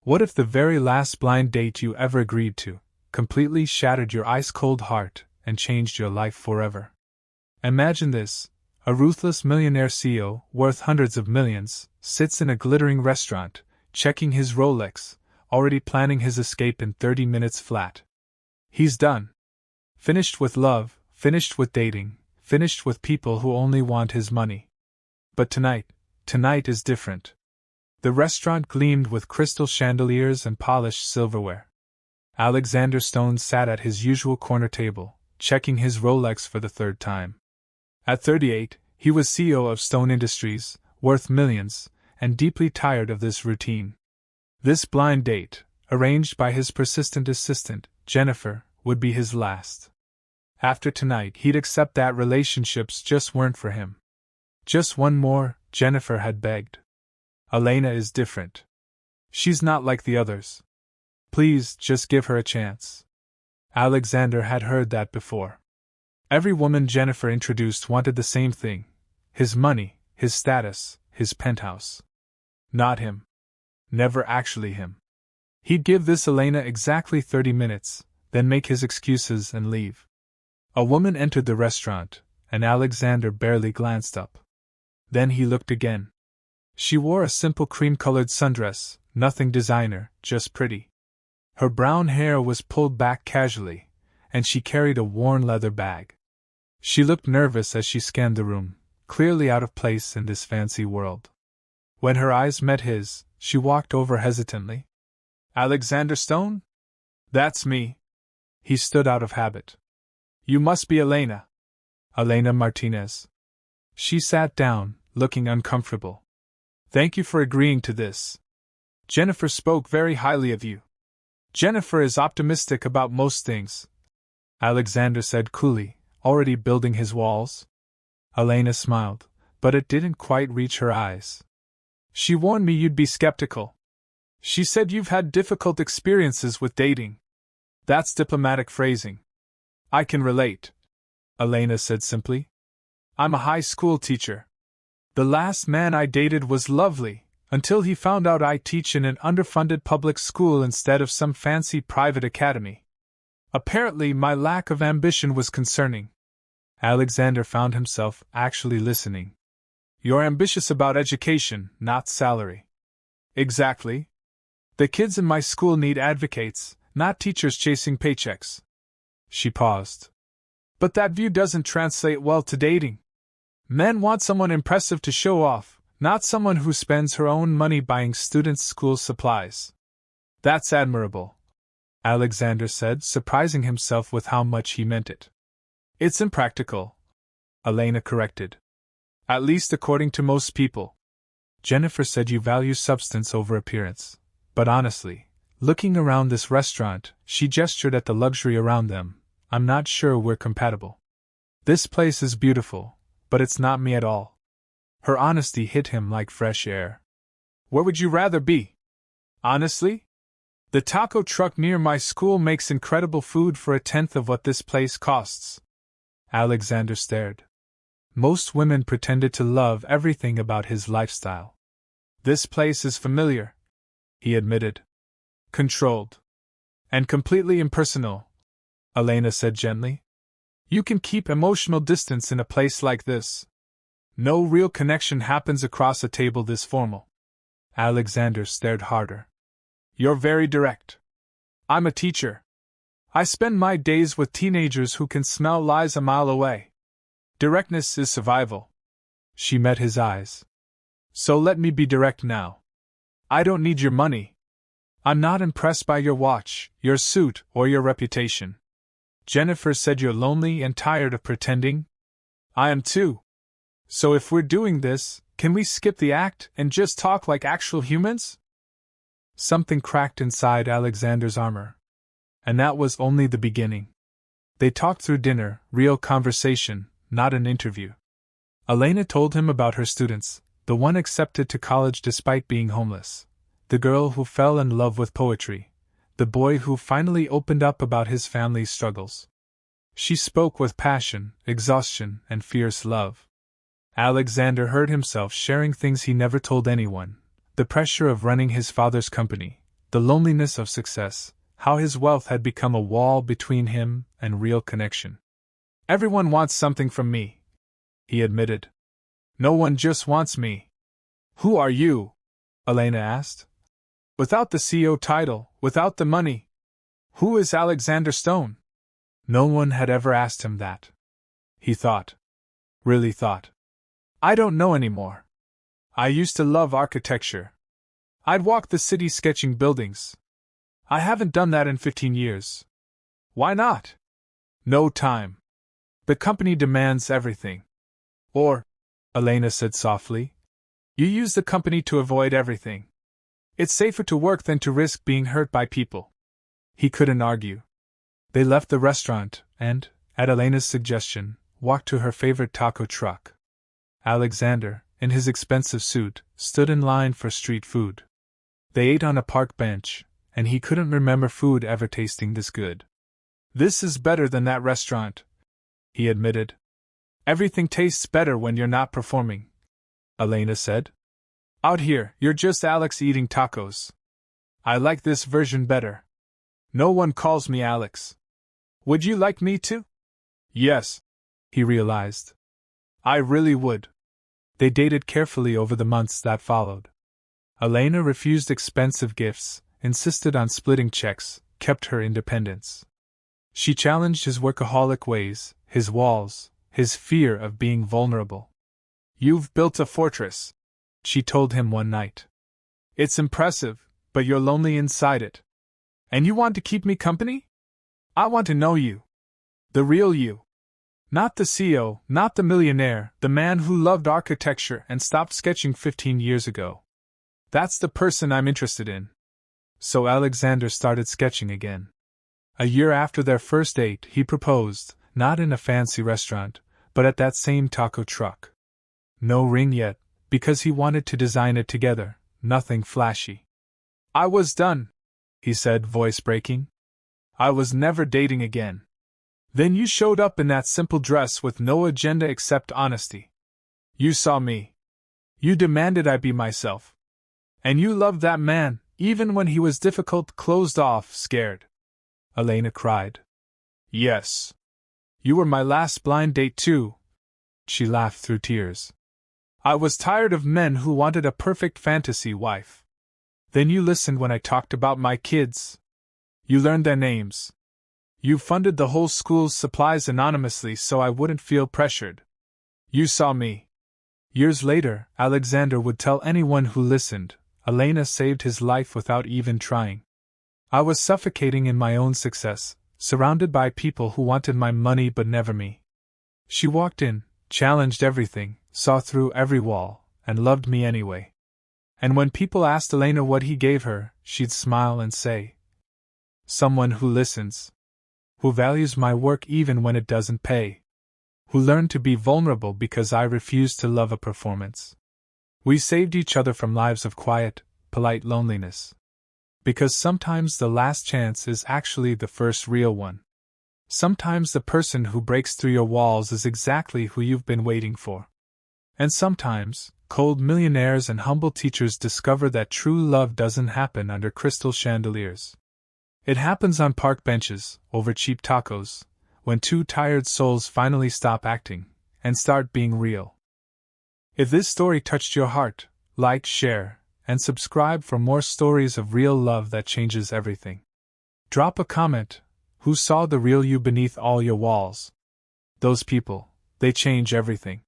What if the very last blind date you ever agreed to completely shattered your ice-cold heart and changed your life forever? Imagine this. A ruthless millionaire CEO, worth hundreds of millions, sits in a glittering restaurant, checking his Rolex, already planning his escape in 30 minutes flat. He's done. Finished with love, finished with dating, finished with people who only want his money. But tonight is different. The restaurant gleamed with crystal chandeliers and polished silverware. Alexander Stone sat at his usual corner table, checking his Rolex for the third time. At 38, he was CEO of Stone Industries, worth millions, and deeply tired of this routine. This blind date, arranged by his persistent assistant, Jennifer, would be his last. After tonight, he'd accept that relationships just weren't for him. Just one more, Jennifer had begged. Elena is different. She's not like the others. Please, just give her a chance. Alexander had heard that before. Every woman Jennifer introduced wanted the same thing: his money, his status, his penthouse. Not him. Never actually him. He'd give this Elena exactly 30 minutes, then make his excuses and leave. A woman entered the restaurant, and Alexander barely glanced up. Then he looked again. She wore a simple cream-colored sundress, nothing designer, just pretty. Her brown hair was pulled back casually, and she carried a worn leather bag. She looked nervous as she scanned the room, clearly out of place in this fancy world. When her eyes met his, she walked over hesitantly. Alexander Stone? That's me. He stood out of habit. You must be Elena. Elena Martinez. She sat down, looking uncomfortable. Thank you for agreeing to this. Jennifer spoke very highly of you. Jennifer is optimistic about most things, Alexander said coolly, already building his walls. Elena smiled, but it didn't quite reach her eyes. She warned me you'd be skeptical. She said you've had difficult experiences with dating. That's diplomatic phrasing. I can relate, Elena said simply. I'm a high school teacher. The last man I dated was lovely, until he found out I teach in an underfunded public school instead of some fancy private academy. Apparently, my lack of ambition was concerning. Alexander found himself actually listening. You're ambitious about education, not salary. Exactly. The kids in my school need advocates, not teachers chasing paychecks. She paused. But that view doesn't translate well to dating. Men want someone impressive to show off, not someone who spends her own money buying students' school supplies. That's admirable, Alexander said, surprising himself with how much he meant it. It's impractical, Elena corrected. At least according to most people. Jennifer said you value substance over appearance. But honestly, looking around this restaurant, she gestured at the luxury around them, I'm not sure we're compatible. This place is beautiful, but it's not me at all. Her honesty hit him like fresh air. Where would you rather be? Honestly? The taco truck near my school makes incredible food for 1/10 of what this place costs. Alexander stared. Most women pretended to love everything about his lifestyle. This place is familiar, he admitted. Controlled. And completely impersonal, Elena said gently. You can keep emotional distance in a place like this. No real connection happens across a table this formal. Alexander stared harder. You're very direct. I'm a teacher. I spend my days with teenagers who can smell lies a mile away. Directness is survival. She met his eyes. So let me be direct now. I don't need your money. I'm not impressed by your watch, your suit, or your reputation. Jennifer said you're lonely and tired of pretending. I am too. So if we're doing this, can we skip the act and just talk like actual humans? Something cracked inside Alexander's armor. And that was only the beginning. They talked through dinner, real conversation, not an interview. Elena told him about her students, the one accepted to college despite being homeless, the girl who fell in love with poetry, the boy who finally opened up about his family's struggles. She spoke with passion, exhaustion, and fierce love. Alexander heard himself sharing things he never told anyone, the pressure of running his father's company, the loneliness of success, how his wealth had become a wall between him and real connection. "Everyone wants something from me," he admitted. "No one just wants me." "Who are you?" Elena asked. "Without the CEO title, without the money. Who is Alexander Stone?" No one had ever asked him that. He thought. Really thought. "I don't know anymore. I used to love architecture. I'd walk the city sketching buildings. I haven't done that in 15 years. Why not? No time. The company demands everything." "Or," Elena said softly, "you use the company to avoid everything. It's safer to work than to risk being hurt by people." He couldn't argue. They left the restaurant and, at Elena's suggestion, walked to her favorite taco truck. Alexander, in his expensive suit, stood in line for street food. They ate on a park bench, and he couldn't remember food ever tasting this good. "This is better than that restaurant," he admitted. "Everything tastes better when you're not performing," Elena said. "Out here, you're just Alex eating tacos. I like this version better. No one calls me Alex. Would you like me to?" "Yes," he realized. "I really would." They dated carefully over the months that followed. Elena refused expensive gifts, insisted on splitting checks, kept her independence. She challenged his workaholic ways, his walls, his fear of being vulnerable. "You've built a fortress," she told him one night. "It's impressive, but you're lonely inside it. And you want to keep me company? I want to know you. The real you. Not the CEO, not the millionaire, the man who loved architecture and stopped sketching 15 years ago. That's the person I'm interested in." So Alexander started sketching again. A year after their first date, he proposed, not in a fancy restaurant, but at that same taco truck. No ring yet, because he wanted to design it together, nothing flashy. "I was done," he said, voice breaking. "I was never dating again. Then you showed up in that simple dress with no agenda except honesty. You saw me. You demanded I be myself. And you loved that man, even when he was difficult, closed off, scared." Elena cried. "Yes. You were my last blind date too." She laughed through tears. "I was tired of men who wanted a perfect fantasy wife. Then you listened when I talked about my kids. You learned their names. You funded the whole school's supplies anonymously so I wouldn't feel pressured. You saw me." Years later, Alexander would tell anyone who listened, "Elena saved his life without even trying. I was suffocating in my own success, surrounded by people who wanted my money but never me. She walked in, challenged everything, saw through every wall, and loved me anyway." And when people asked Elena what he gave her, she'd smile and say, "Someone who listens. Who values my work even when it doesn't pay. Who learned to be vulnerable because I refused to love a performance." We saved each other from lives of quiet, polite loneliness. Because sometimes the last chance is actually the first real one. Sometimes the person who breaks through your walls is exactly who you've been waiting for. And sometimes, cold millionaires and humble teachers discover that true love doesn't happen under crystal chandeliers. It happens on park benches, over cheap tacos, when two tired souls finally stop acting and start being real. If this story touched your heart, like, share, and subscribe for more stories of real love that changes everything. Drop a comment. Who saw the real you beneath all your walls? Those people, they change everything.